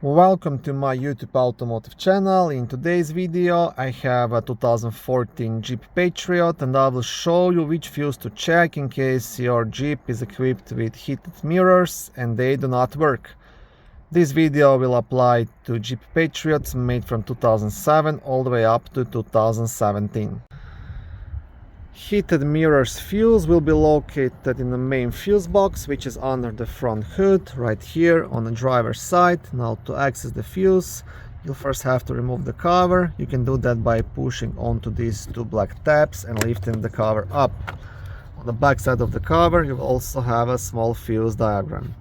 Welcome to my YouTube automotive channel. In today's video I have a 2014 Jeep Patriot and I will show you which fuse to check in case your Jeep is equipped with heated mirrors and they do not work. This video will apply to Jeep Patriots made from 2007 all the way up to 2017. Heated mirrors fuse will be located in the main fuse box, which is under the front hood right here on the driver's side. Now to access the fuse, you'll first have to remove the cover. You can do that by pushing onto these two black tabs and lifting the cover up. On the back side of the cover you will also have a small fuse diagram.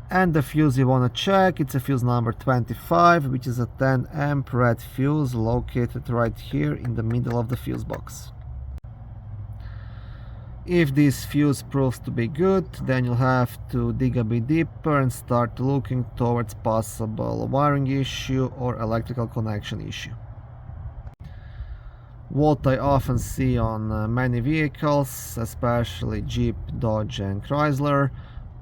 And the fuse you want to check, it's a fuse number 25, which is a 10 amp red fuse located right here in the middle of the fuse box. If this fuse proves to be good, then you'll have to dig a bit deeper and start looking towards possible wiring issue or electrical connection issue. What I often see on many vehicles, especially Jeep, Dodge and Chrysler,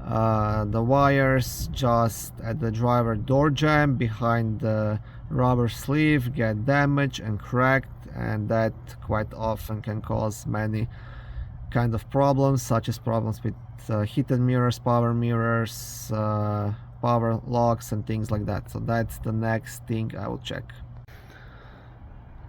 the wires just at the driver door jamb behind the rubber sleeve get damaged and cracked, and that quite often can cause many kind of problems, such as problems with heated mirrors, power locks and things like that. So that's the next thing I will check.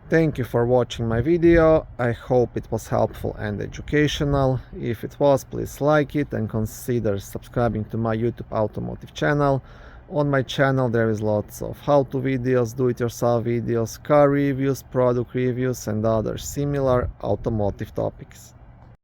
Thank you for watching my video. I hope it was helpful and educational. If it was, please like it and consider subscribing to my YouTube automotive channel. On my channel there is lots of how-to videos, do-it-yourself videos, car reviews, product reviews and other similar automotive topics.